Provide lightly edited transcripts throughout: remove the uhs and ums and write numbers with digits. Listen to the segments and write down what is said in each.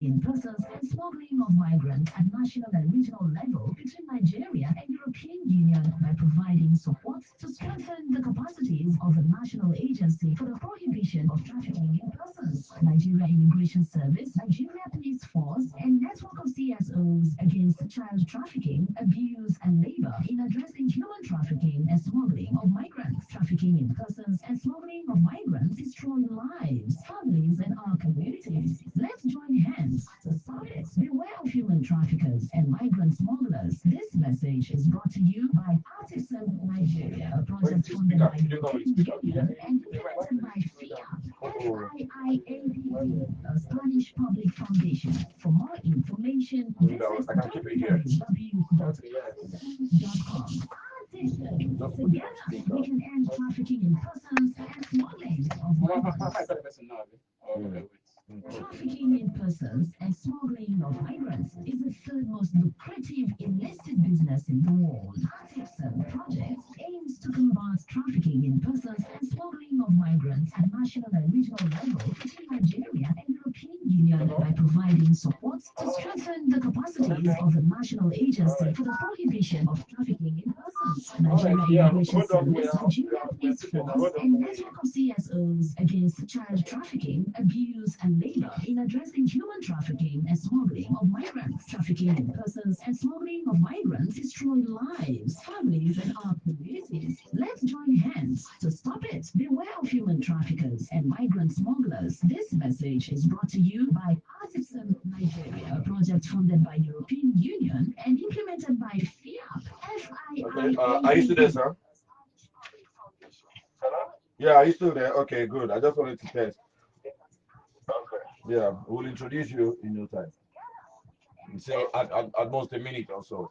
in persons and smuggling of migrants at national and regional level between Nigeria and European Union by providing support to strengthen the capacities of the National Agency for the Prohibition of Trafficking in Persons, Nigeria Immigration Service, Nigeria Police Force, and network of CSOs against child trafficking, abuse, and labor in addressing human trafficking and smuggling of migrants. Trafficking in persons and smuggling of migrants destroy lives, families, and our communities. Let's join hands to stop it. Beware of human traffickers and migrant smugglers. This message is brought to you by ATIPSOM Nigeria, a project funded by the European Union and implemented by FIIAPP, a Spanish public foundation. For more information, visit www.atism.com. Together, we can end trafficking in persons and smuggling of migrants. Trafficking in persons and smuggling of migrants is the third most lucrative illicit business in the world. ATIPSOM project aims to combat trafficking in persons and smuggling of migrants at national and regional level between Nigeria and European Union by providing support to strengthen the capacities of the National Agency for the Prohibition of Trafficking in Persons, Nigeria Immigration Service, Nigeria Police Force, and network of CSOs against child trafficking, abuse, and labor in addressing human trafficking and smuggling of migrants. Trafficking in persons and smuggling of migrants destroy lives, families, and our communities. Let's join hands to stop it. Beware of human traffickers and migrant smugglers. This message is brought to you by ATIPSOM Nigeria, a project funded by European Union and implemented by FIAP. Okay, are you still there, sir? Yeah, are you still there? Okay, good. I just wanted to test. Yeah, we'll introduce you in no time. Say at most a minute or so.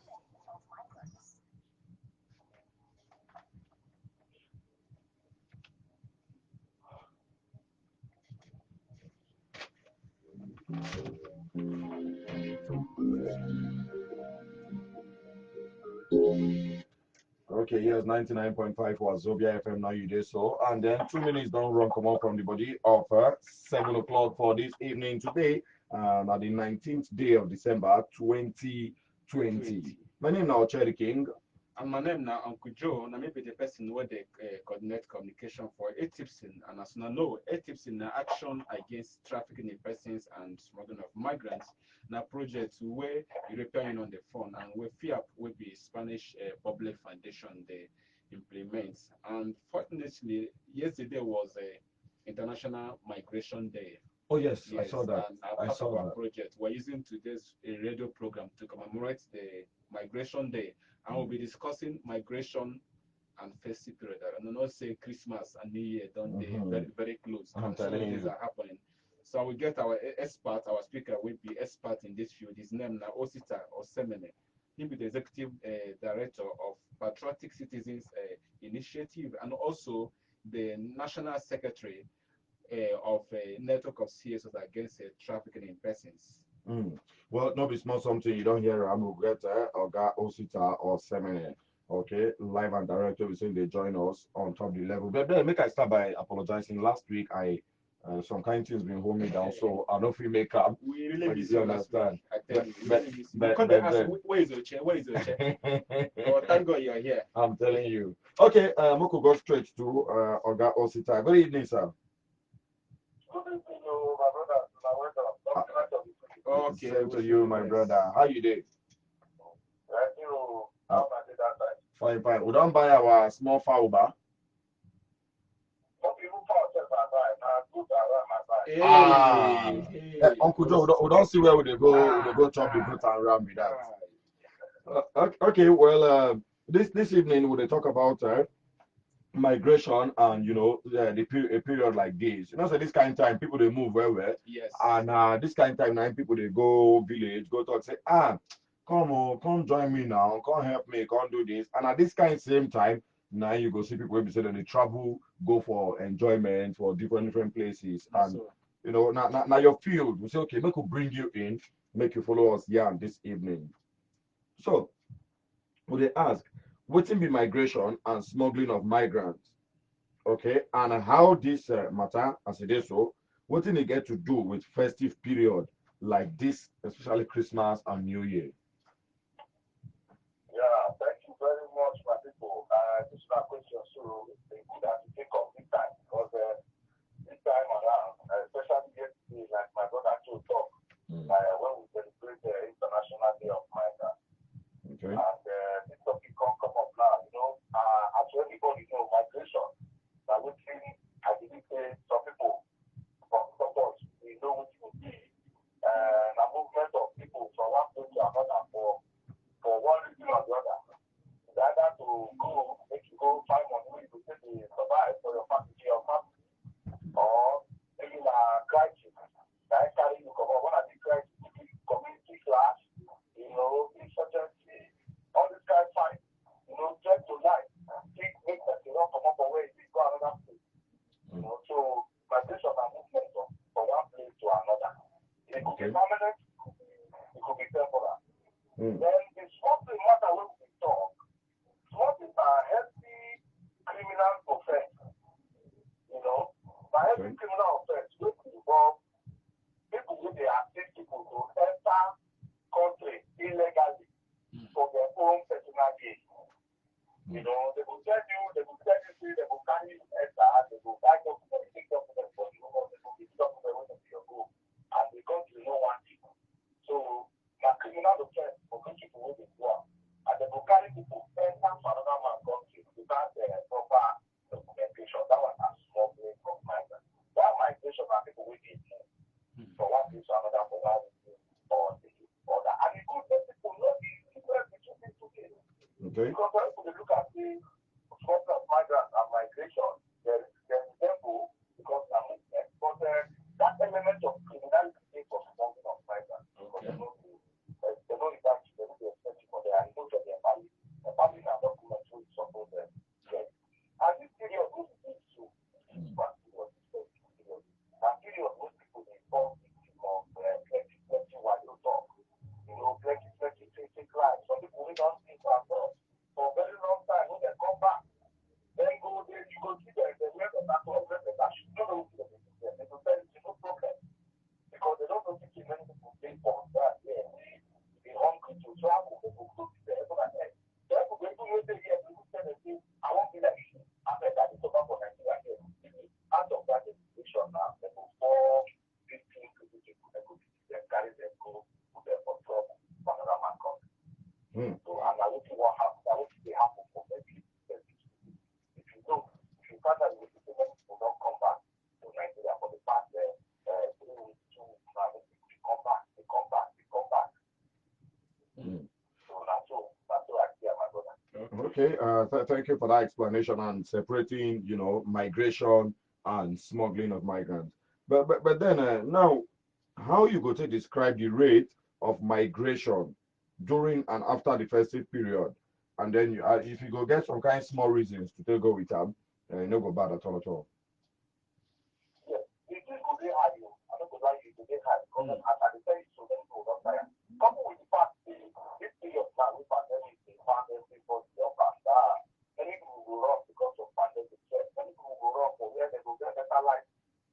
Okay, yes, 99.5 was Zobia FM. Now you did so. And then 2 minutes don't run come out from the body of 7 o'clock for this evening today, at the 19th day of December 2020. My name now Cherry King. And my name now Uncle Joe, and I may be the person where they coordinate communication for ATIPSOM. And as you know, ATIPSOM now action against trafficking in persons and smuggling of migrants. Now project where European Union on the phone and where FIAP will be Spanish public foundation they implement. And fortunately, yesterday was a International Migration Day. Oh yes, I saw that. And I part saw of our that. project, we're using today's radio program to commemorate the Migration Day, and we'll be discussing migration and festive period. And not say Christmas and New Year, don't they? Mhm. Very, very close. I'm And so telling these you. are happening. So we get our expert, our speaker will be expert in this field. His name now Osita Osemene. He'll be the executive director of Patriotic Citizens Initiative and also the national secretary of a network of CSOs against trafficking in persons. Mm. Well, no, it's not something you don't hear. I'm Ugeta, Oga Osita, or Semene. Okay, live and direct. We say they join us on top of the level. But then, make I start by apologizing. Last week, I some kind things been holding me down, so I don't know if we make up. We really But miss you you last week. understand. I tell you, we But really miss you. but Because they but ask, but. where is your chair? Where is your chair? Oh, thank God you're here. I'm telling you. Okay, Moko go straight to Oga Osita. Good evening, sir. Okay, Same we to feel you, the my best. brother. How you doing? Uh, fine, fine. We don't buy our small fowl bar. Ah, Hey, hey. Uncle Joe, we don't see where we go chop the goat and ram with that. Ah, Okay, well, this evening we'll talk about migration and a period like this. So this kind of time people they move well, yes. and this kind of time now people they go village, go talk say come on, come join me now, come help me, come do this. And at this kind of same time now you go see people wey be say that they travel, go for enjoyment for different places, and So, now your field. We say okay, make we bring you in, make you follow us here this evening. So we they ask, wetin be migration and smuggling of migrants? Okay, and how this matter as it is so, wetin e get to do with festive period like this, especially Christmas and New Year? Yeah, thank you very much, my people. This is my question. So it's good that you take up this time because this time around, especially yesterday, like my brother Joe talked, Mm. when we celebrate the International Day of Migrants, Okay. and this topic can come up now. As everybody know, migration. Now, we think I believe some people, some of us, we know what it will be. A movement of people from one place to another for one reason or the other. It's either to go, make you go find money where you go take the survive for your family, or maybe crisis. That carry you come on. One of the crisis, community clash, insurgency, all this kind of fight, threat to life. Make that you don't come up away, you go another place. So migration and movement from one place to another. It could be Okay. permanent, it could be temporary. Mm. Then the small thing matter when we talk, small things are healthy criminal offense. By Okay. healthy criminal offense, which involve people who they assist people to enter country illegally for their own personal gain. They will tell you, they will carry you enter, they will buy documents, take documents for you, or they will give documents when you your go, and the country no want it. So, na criminal offense for those people wey dey do am, and they go carry people enter for another man country without proper documentation. That one na smuggling of migrants. That migration na people wey dey move from one place to another for one reason or the other. And e good make people know the difference between these two things. Okay. Because when people dey look at the smuggling of migrants and migration, there resemble because na movement, but that element of criminality dey for smuggling of migrants. Because they know that they no dey expect you for there, and most of their family. The family na documents wey you suppose get. And this period wey we dey so, this one period, this period, na period wey people dey fall victim of plenty wayo talk. Plenty fake life. Some people wey don stay for abroad for a very long time, when they come back, then go there, you go see them, they wear better clothes, wear better shoes. You don't know what they do there. They go tell you no problem. Because they don't know if many people dey for that there. They hungry to travel, they go go there. So like, some people dey even dey here, people tell them, say, I won't be like you. I bet that is over for Nigeria here. Out of that education now, they go fall 15 to 50 people, they go them, carry them, go put them for trouble for another man country. So, and I think what happen, I think they happen for maybe if you know, if you find that the people don't come back to Nigeria for the past 3 weeks, 2 weeks now, they come back. So that's what I see, my brother. Okay. Thank you for that explanation and separating, migration and smuggling of migrants. But then now, how you go to describe the rate of migration during and after the festive period, and then if you go get some kind of small reasons to take go with them, you no go bad at all at all. Yes, it could be high. I don't go like it to get high because at the time so many people don't tire. Couple with the fact this period now with pandemic, the pandemic for the upper star. Many people go wrong because of pandemic. Many people go wrong for where they go get better life.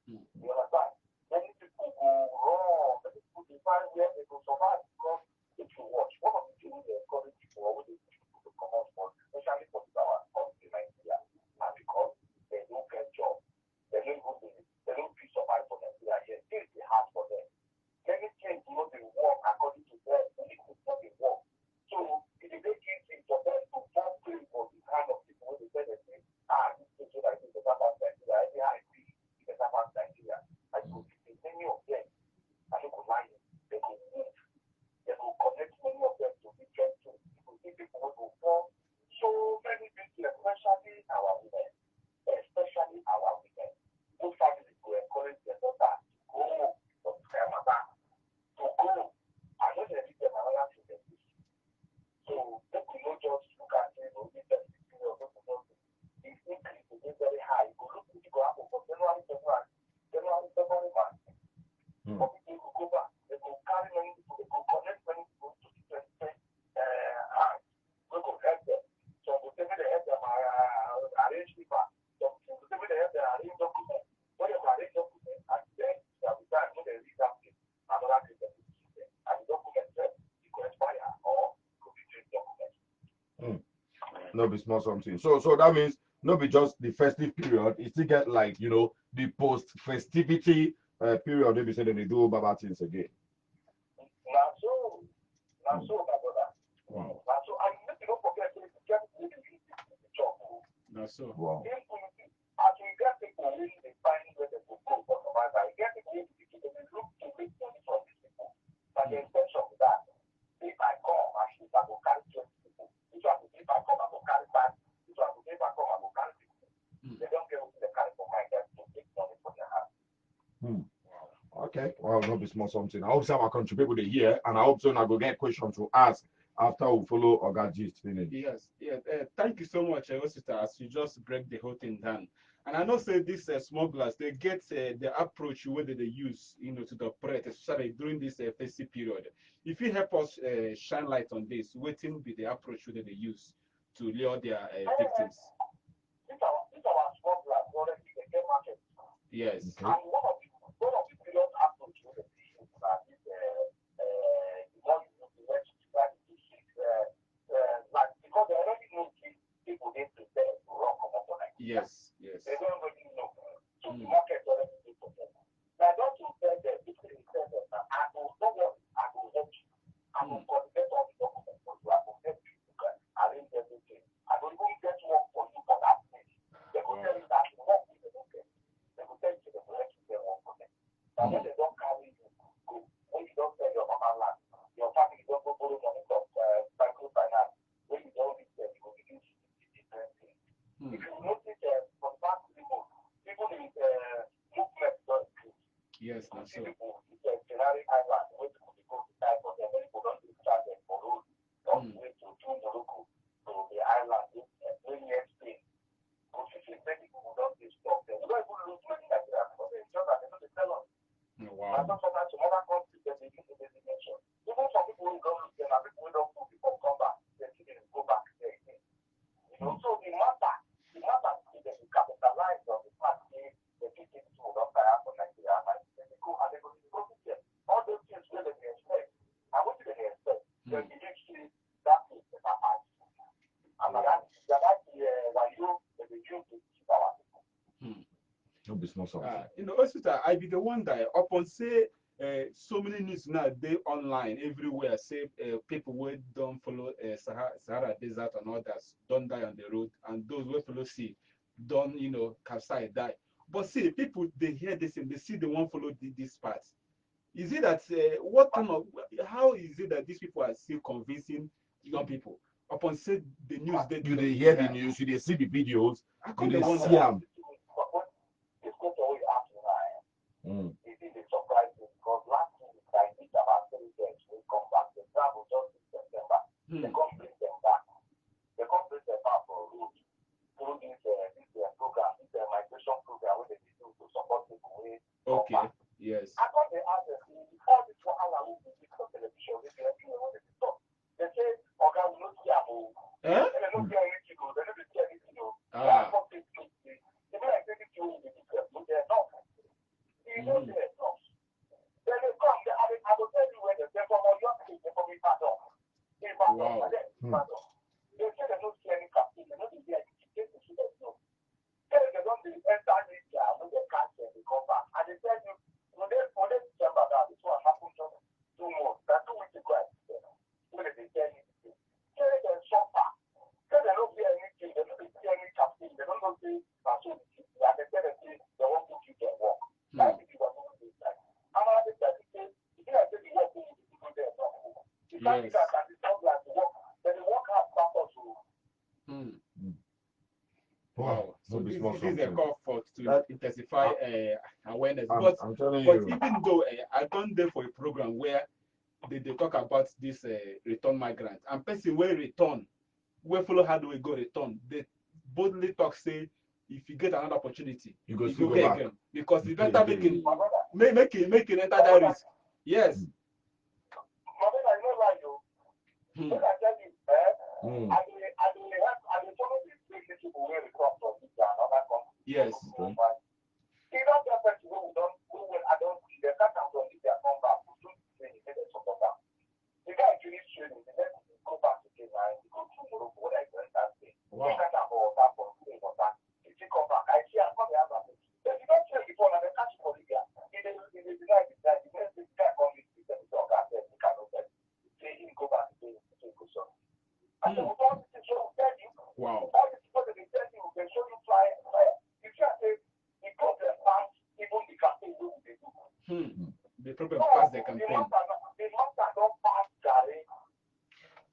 You understand? Many people go wrong. Many people define where they go survive because if you watch, one of the things they encourage people or they push people to come out for, especially for our country Nigeria, and because they don't get job. They don't go to they don't feel survive for Nigeria yet. Things they hard for them. Many No be small something. So that means no be just the festive period. It still get like the post festivity period. They be saying they do baba things again. Now so, my brother. Wow. Now so, and make you don't forget to get the job. Now so. Wow. As we get people who they find where they go for survival, get people who they look to make money from these people. And the intention of that, if I come, I should I will carry 20 people. If I come, I will carry 5. If I come, I will carry 50. They don't get what they carry for my head to make money from their hands. Okay. Well, not be small something. I hope some our country people they hear, and I hope so I go get questions to ask after we follow Oga Gist finish. Yes, yes. Thank you so much, sister, as you just break the whole thing down. And I know say these smugglers, they get the approach whether they use, to operate, especially during this festive period. If you help us shine light on this, what will be the approach whether they use to lure their victims? These are smugglers already in the market. Yes. Okay. And one of the biggest approach with the issue that is the more you look, the less you try to seek like because they already know people they prepare to rock on overnight. Yes, yes. They don't really know. So the market already is for them. Now don't you tell them, if they tell them that I will not worry, I will help you. I will coordinate all the documents for you, I will help you, you can arrange everything. I will even get work for you for that place. They will tell you that work with the market. They will tell you they will let you get work for them. Now when they don't carry you, go. When you don't sell your mama land, your family don't go borrow money from microfinance. When you don't reach them, you will begin to see different things. If you notice from past people in movement don't increase. Yes, that's so. People, it's a Canary Island, where people go to die for them. People don't do charge for road all the way to Morocco, to the island, when you Spain. Because if you many people don't stop them, we don't even lose money like that because they just that they don't tell us. Wow. And sometimes some other countries they begin to mention. Even some people who don't lose them, and people who don't move before come back, they go back there again. So the matter is that we capitalize on the fact that the people who don't tire for Nigeria and they go to them. All those things where they expect. And what do they expect? They believe that is the matter. And that's why they begin to keep our people. No be small something. Hospital, I be the one that upon say so many news now they online everywhere say people who don't follow Sahara Desert and others don't die on the road, and those who follow sea don't capsize die. But see, people they hear this and they see they won't follow this part. Is it that how is it that these people are still convincing young people upon say the news they You they hear the news, you they see the videos, you they see them. It is a surprise because last week I did about 3 days. We come back. The travel just in September. They come bring them back. They come bring them back for a road through this program, this migration program where they do to support people with. Okay. Yes. I thought they asked them, all this wahala will be because television, they what they talk. They say, okay, we don't see Abu. They don't see anything, they don't see anything. I thought they do. They don't like anything to do with it. They're not. You know they're not. Then they come, I will tell you where they're from all your things, they're from Ibadan. Wow. They say they don't see any captain, they don't see any ticket to see them. They don't enter India, when they catch them, they come back. And they tell you, when they December, that this one happened just 2 months. That's 2 weeks ago. When they tell you, say they suffer. Say they don't see anything, they don't see any captain, they don't know see that's what it is. And they tell them, they won't put you their work. That's the people who do that. And I just tell you, if you like the work, you need to go there. It's not that it's not like the work, then the work has purpose. Wow. So this is a call for to intensify awareness. I'm telling but you. even though I don't there for a program where they talk about this return migrant and person where return, where follow how do we go return, they boldly talk say if you get another opportunity, You go you still go go back back. again. Because it's Okay, better okay. make it enter that risk. Yes. My brother, I know why you. When I tell you, I will follow these big people where we come from this and other countries. Yes. Okay. See, don't get person who I don't see the cat and from this they come back. We do the training, they support them. The guy finish training, the next go back to Kenya and go to Morocco, what I learned that thing. And they will all the things will tell you. Wow. All the people that they tell you, they show you fly. You can't say the problem past even the campaign they do. The problem past the campaign. The matter don't pass Gary.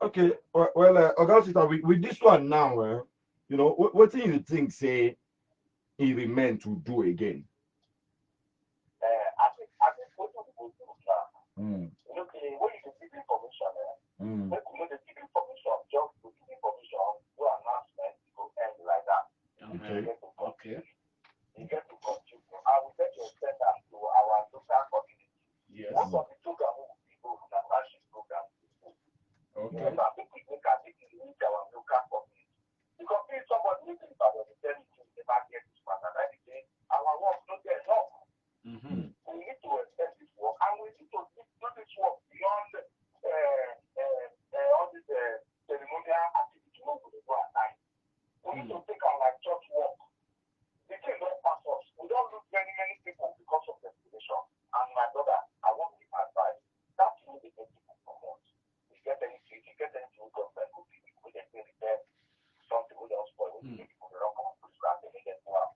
Okay, well, Augustus, with this one now, you know, what do you think, say, he remain to do again? I think what we will do now, Mm. you know, when you give information, Mm. when you know the give information, just to give information, do announcement, it will end like that. Okay. Okay. You get to continue. I will get to send that to our local community. Yes. Most of the program will be good, the partnership program. Okay. Yes, I think we can take it with our local community. Because if somebody lives in Ibadan, they tell you the market is part of that, our work not there enough. We need to extend this work, and we need to do this work beyond all this ceremonial activity we do at time. We need to take our like church work. The thing don't pass us. We don't lose many people because of the situation. And my brother, I want to advise that you need to get people from us. If you get anything government will be with the repair something we don't spoil, we need people to run come to scratch, they need them to have.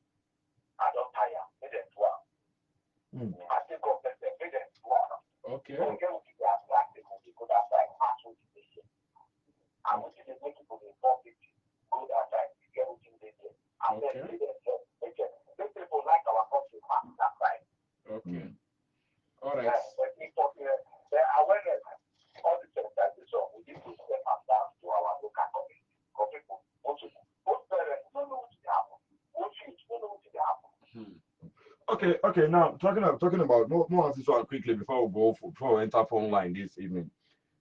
I don't tire, they need them to have. I think government, they need them to have. Okay. So we get what you have, like they go outside, pass what they say. And what they make people involved with you, go outside, you get what they say. And then they make people like our country pass that side. Okay. All right. The awareness, all the sensitization, we need to step up down to our local community. Because people, most parents don't know what to happen. Most youth don't know what to happen. Okay. Now talking about more on this one quickly before we enter phone line this evening.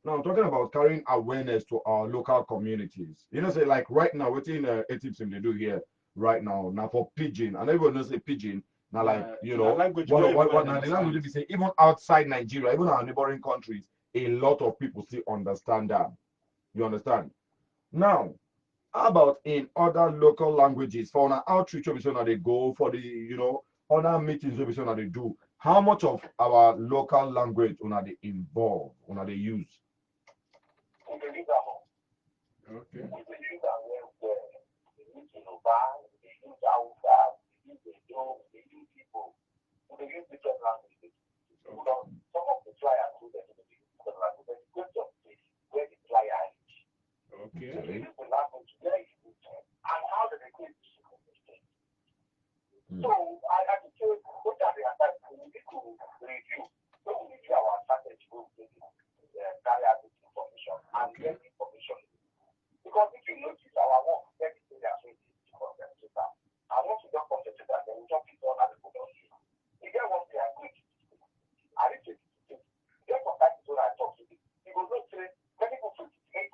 Now talking about carrying awareness to our local communities. You know, say like right now, what in ATIPSOM they do here right now for pidgin, and everyone knows say pidgin. Now, like you know, what now the language we say even outside Nigeria, even our neighboring countries, a lot of people still understand that. You understand? Now, how about in other local languages for an outreach obviously they go for the other meetings obviously they do? How much of our local language they involve, they use? Okay. Some of the flyers do the different language, but the question is where the flyer is. Okay. The language where it is and how do they create this communication. So I would say what are the attacks we need to review. So we review our strategy, we carry out this information and get information. Because if you notice our work, very serious with this concentrator. And once you don't concentrate, then we jump into other people don't see. You get what they are going to do. I need to get some time to I talk to you. You will not say many people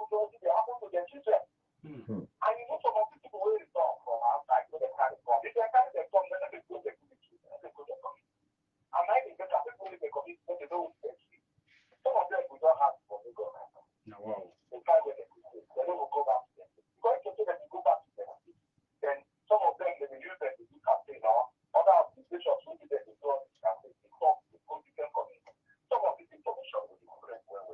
don't see they happen to their children. And you know some of the people will return from outside where they carry from. If they carry them from, then they go to the children, they go to the community. And I think that people in the community when they don't see some of them we don't have for the government. Wow. They carry where they don't go back to them. Because if you go back to them, then some of them they will use them to do campaign or other organizations will be there to do all this campaign to talk to different communities. Some of this information will be correct well.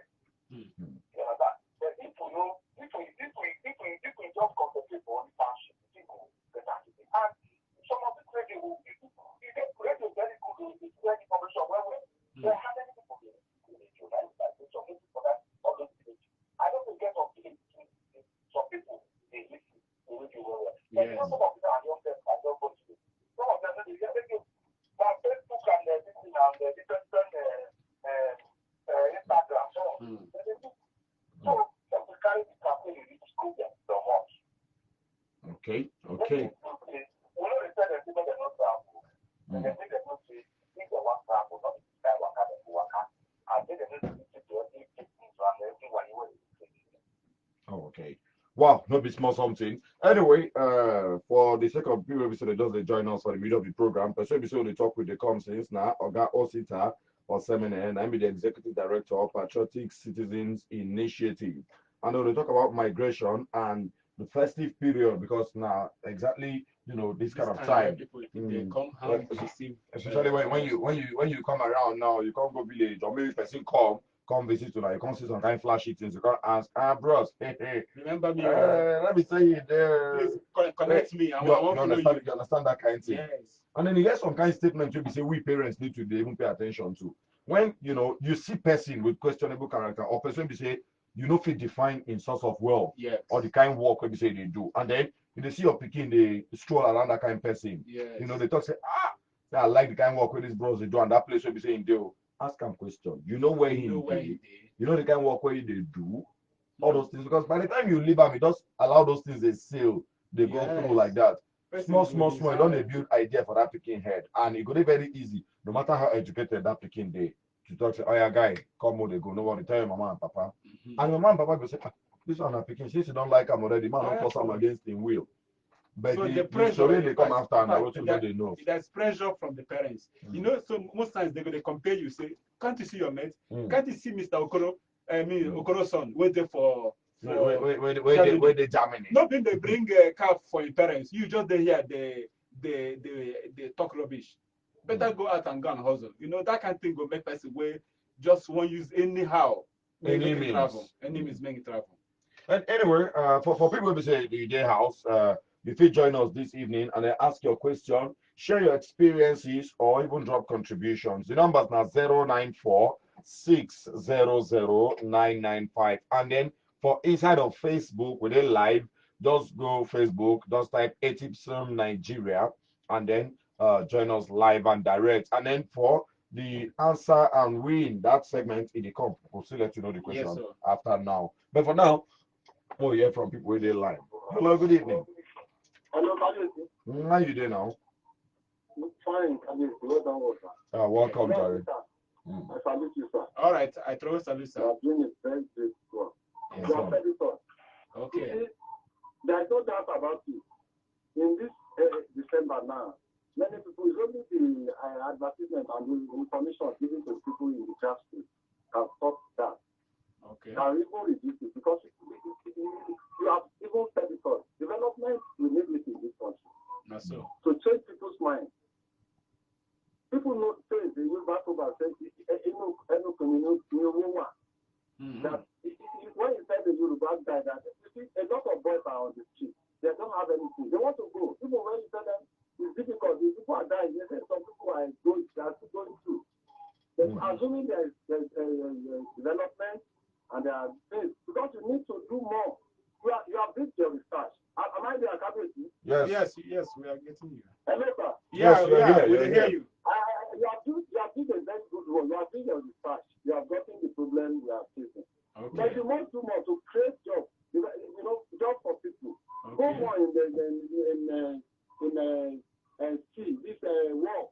You know that. But if we know, if we just concentrate on the township, people get active. And some of this radio will be radio very good with this information well. There are how many people in radio, right? Like some people that all those village. I don't forget of village. Some people they listen to radio well. But you know some of them are young them and young boys. Some of them they radio. But Facebook and this thing and the different Instagram, so they do. So we carry the campaign in each school so much. Okay. We know they said that people they not travel. They say they not say if they want travel, not if they want to work. And then they need to listen to every people and everyone you will. Oh, okay. Wow, not be small something. Anyway, for the sake of people so they just join us for the middle of the program, so we only talk with the companies now, Oga Osita or Seminar, and I'm the executive director of Patriotic Citizens Initiative. And we'll talk about migration and the festive period because now exactly this kind of time. People they come home to receive. Especially when you come around now, you can't go village or maybe person come come visit you, you come see some kind of flashy things, you can't ask, bros, hey, Remember me? let me say you there. Please connect me. I You, want you to follow understand, you. you understand that kind of thing. Yes. And then you get some kind of statement you be say we parents need to even pay attention to. When you see person with questionable character or person be say you know fit define in source of wealth Yes. or the kind of work we be say they do, and then you see your picking they stroll around that kind of person. Yes. They talk say say, I like the kind of work with these bros they do, and that place will be saying they ask him question. You know where he did. You know the kind of work where they do all those things, because by the time you leave them, you just allow those things they sail, they go through like that. Small, you don't they build idea for that picking head, and it go dey very easy, no matter how educated that picking day, to talk say, oh yeah, guy, come on, they go, no worry, tell your mama and papa, and your mama and papa go say, this one picking, since you don't like him already, man, don't force him against him will. But so the pressure story they come after, and what you know they know. There's pressure from the parents. So most times they compare you, say, can't you see your mate? Can't you see Mr. Okoro? I mean, Okoro's son, waiting for where they Germany. Not when they bring a car for your parents, you just hear they talk rubbish. Better go out and go and hustle. That kind of thing will make person where just won't use anyhow. Any means. Travel. Any means make it travel. And anyway, for people who say the day house, if you join us this evening and ask your question, share your experiences, or even drop contributions. The numbers now 094-600-995. And then for inside of Facebook, with a live, just go Facebook, just type ATIPSOM Nigeria, and then join us live and direct. And then for the answer and win that segment in the comp, we'll still let you know the question after now. But for now, we'll hear from people where they live. Hello, good evening. Hello, Kabiyesi. How you doing now? Fine, Kabiyesi. Well done, sir. Welcome, Jerry. I salute you, sir. All right, I throw salute, sir. You are doing a very great work. Yes, You are very good. Okay. There is no doubt about it. In this December now, many people, it's only the advertisement and the information given to people in the grassroots can stop that. Okay. Can even reduce it, because you have even said it all. Development will need it in this country. Not so. To change people's minds. People know say they use back over say that when you say the Yoruba guy that you see a lot of boys are on the street. They don't have anything. They want to go. Even when you tell them it's difficult, the people are dying. They say some people are still going through. Assuming there's development and there are things, because you need to do more. You have did your research. Am I there, Kabiyesi? Yes, we are getting you. Hello, sir. Yes, we hear you. You have done a very good work. You have done your research. You have gotten the problem we are facing. Okay. But you must do more to create jobs. Jobs for people. Okay. Go more in this work.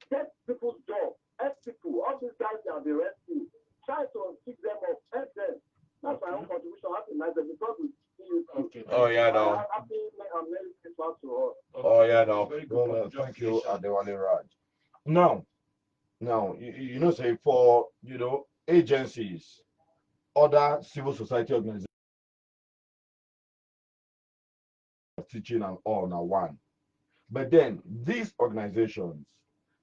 Get people's jobs. Help people. All these guys that are the rescue. Try to pick them up. Help them. That's my own contribution. Happy night. Because we see you. Okay. Oh yeah, no. Happy Merry Christmas to all. Oh yeah, no. Well, thank you, Adewale Raj. Now, say for agencies, other civil society organizations, teaching and all now one. But then these organizations,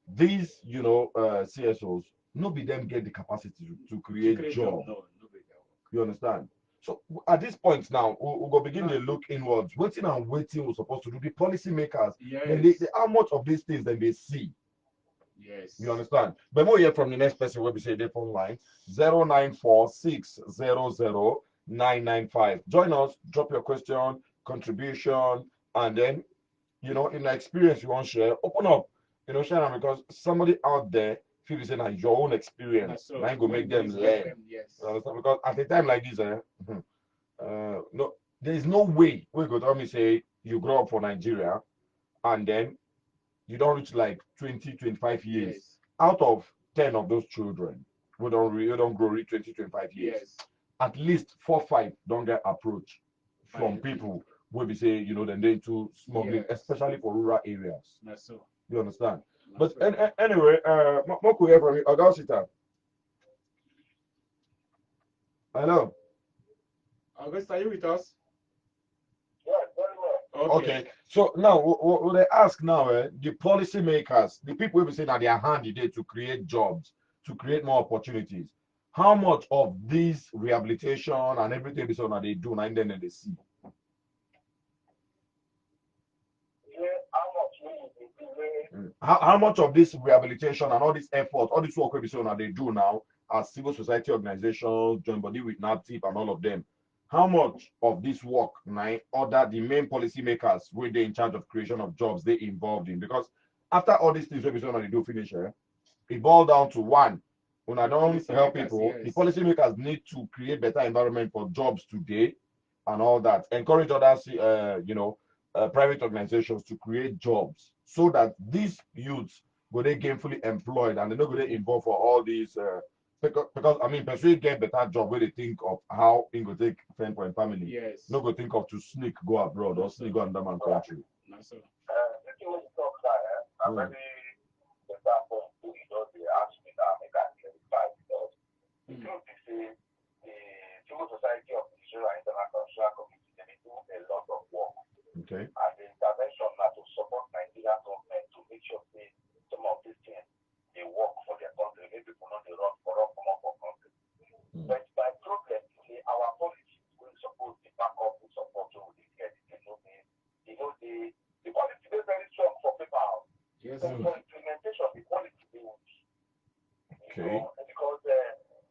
these CSOs, nobody them get the capacity to create jobs. You understand? So at this point now, we'll go begin to look inwards. Waiting we're supposed to do. The policymakers, how much of these things then they see. Yes. You understand? But more here from the next person will be say their phone line 094-600-995. Join us, drop your question, contribution, and then in the experience you want to share, open up, share them, because somebody out there feel saying that your own experience and go make them learn. Yes. Because at a time like this, no, there is no way we could tell me say you grow up for Nigeria and then you don't reach like 20-25 years. Yes. Out of 10 of those children who don't grow reach 20-25 years. Yes. At least 4-5 don't get approached from people who be say then they into smuggling, especially for rural areas. That's so. You understand? But anyway, Moku here from Augusita. Hello. August, are you with us? Yes, very well. Okay. So now, what they ask now, the policymakers, the people who be saying that they are handy there to create jobs, to create more opportunities. how much of this rehabilitation and everything this one they do, and then they see? How much of this rehabilitation and all this effort, all this work they do now as civil society organizations, join body with NAPTIP and all of them, how much of this work now other the main policymakers were they in charge of creation of jobs they involved in? Because after all these things they do finish, it boils down to one. When I don't help people, yes. the policymakers need to create better environment for jobs today and all that. Encourage others, private organizations to create jobs so that these youths go they gainfully employed and they're not going to involve for all these because I mean person get better job where they think of how in go take friend for a family. Yes. No go think of to sneak go abroad or sneak go under man country. No, sir. Okay. And the intervention now to support Nigerian government to make sure they some of these things they work for their country. Maybe people know they run for country. But my problem is our policy will suppose to back up with support to the get the policy is very strong for people. Yes. So for implementation, the quality they will be. Okay. Because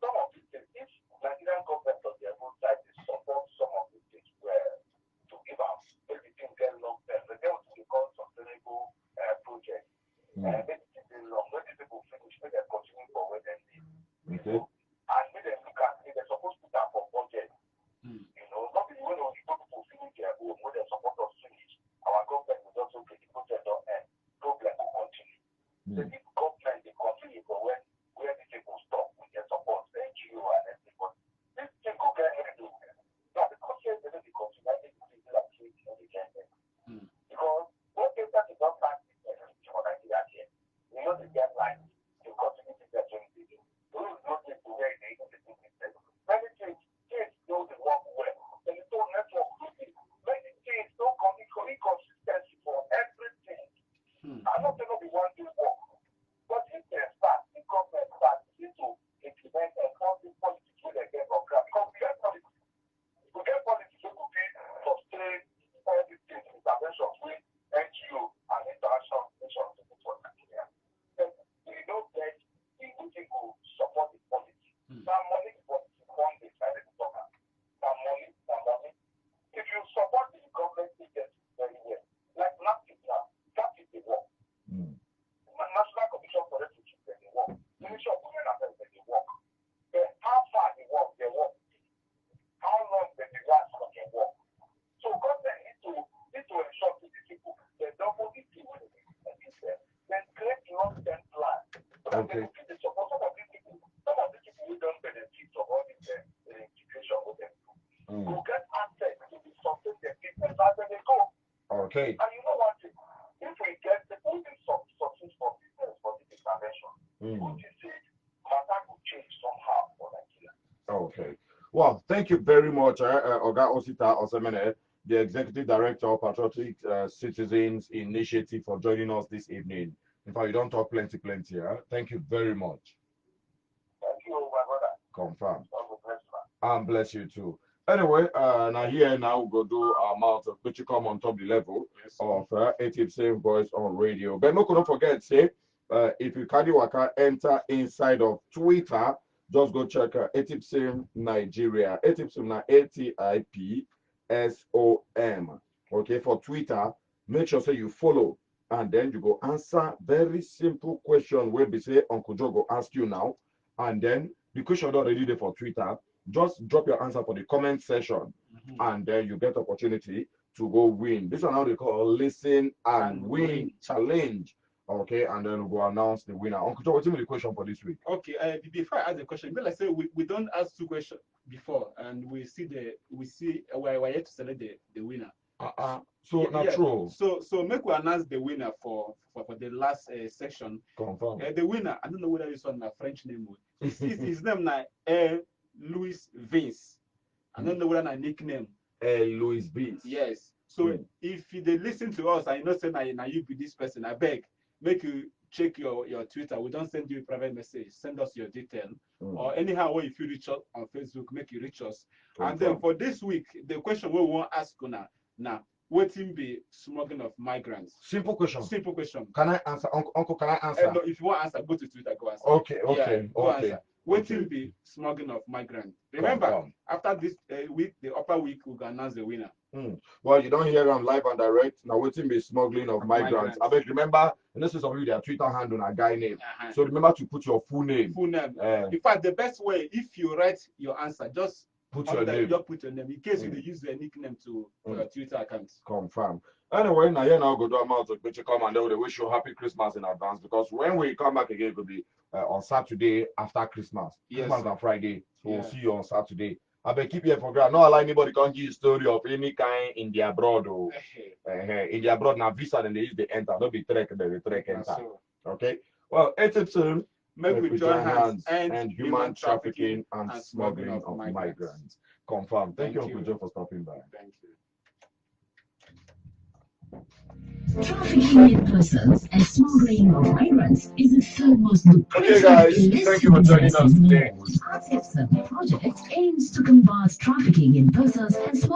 some of these things, if Nigerian government on their own side they support some of these things where to give out everything get long term, but they want to become sustainable project. Maybe they long, when these people finish, may they continue for where they need. Okay. And may they look at it, they're supposed to put that for budget. Not the way we people finish their own, when they support us finish, our government will just okay, the project don't end, problem will continue. So if government they continue for where the people stop with their support, NGO and everything, this thing will get everywhere. Now because they don't be continue, I think people are creating the agenda. Because what they start to not pass for Nigeria here, they get like to continue to get 20 people. Those not to where they even the thing is. Many things know the work well. And the whole network, many things don't come inconsistency for everything. I'm not saying we want this work, but if they start, the government start to implement and force this policy to they get on ground. Because we get policy to sustain all these things, interventions with NGO and international organizations to do for Nigeria. Then we don't get the people support the policy. Some money for one they decided to talk about. Some money. If you support the government agency very well, like NAPTIP now, that is the work. National Commission for Refugees, they work. Ministry of Women Affairs, they work. Then how far they work, how long they last for their work. So government need to ensure to these people they double the team when they implement them. Then create long-term plan. Okay. They support some of these people who don't benefit from all this integration with them. Will get access to the sustain their business as they go. Okay. And you know what? If we get the only success for business for this intervention, which is it, matter will change somehow for Nigeria. Okay. Well, thank you very much, Oga Osita Osemene, the Executive Director of Patriotic Citizens Initiative, for joining us this evening. In fact, you don't talk plenty, Thank you very much. Thank you, my brother. Confirm. God will bless you. And bless you too. Anyway, now we'll go do our amount of which you come on top the level of ATIPSOM Voice on Radio. But don't forget, say, if you carry waka enter inside of Twitter, just go check ATIPSOM Nigeria. ATIPSOM na ATIPSOM. Okay, for Twitter, make sure say you follow and then you go answer very simple question where we say Uncle Joe go ask you now, and then the question already there for Twitter. Just drop your answer for the comment section, and then you get opportunity to go win. This one how they call listen and win challenge. Okay, and then we'll go announce the winner. Uncle Joe, what's the question for this week? Okay, before I ask the question, like say we don't ask two questions before, and we're yet to select the winner. So not true. So make we announce the winner for the last section. Confirm. The winner, I don't know whether this one my French name. His name na Louis Vince. I don't know whether na nickname. Louis Vince. Yes. So if they listen to us and you know say na you be this person, I beg make you check your Twitter. We don't send you a private message. Send us your detail. Mm. Or anyhow, way if you reach us on Facebook, make you reach us. And Confirm. then for this week, the question we want to ask now, waiting be smuggling of migrants. Simple question. Simple question. Can I answer? Uncle, can I answer? No, if you want to answer, go to Twitter, go answer. Okay, Yeah, okay, go okay. answer. Waiting Okay. be smuggling of migrants. Remember, Confirm. after this week, the upper week, we can announce the winner. Well, you don't hear them live and direct. Now, waiting be smuggling of migrants. I bet remember, and this is of you, their Twitter handle and a guy name. So remember to put your full name. Full name. In fact, the best way, if you write your answer, just put your name. Just put your name in case you use the nickname to for your Twitter account. Confirm. Anyway, now you now go to amount of which come and they will wish you happy Christmas in advance because when we come back again, it will be on Saturday after Christmas. Yes. Christmas and Friday. So we'll see you on Saturday. I bet keep here for granted. Not allow anybody can give you a story of any kind in their abroad or in their abroad now visa and they use the enter. Don't be trek the trek enter. Okay. Well, ATIPSOM make we join hands and human trafficking and smuggling of migrants. Confirm. Thank you, Uncle Joe, for stopping by. Thank you. Trafficking in persons and smuggling of migrants is the third most lucrative thank you for joining us today. ATIPSOM project aims to combat trafficking in persons and smuggling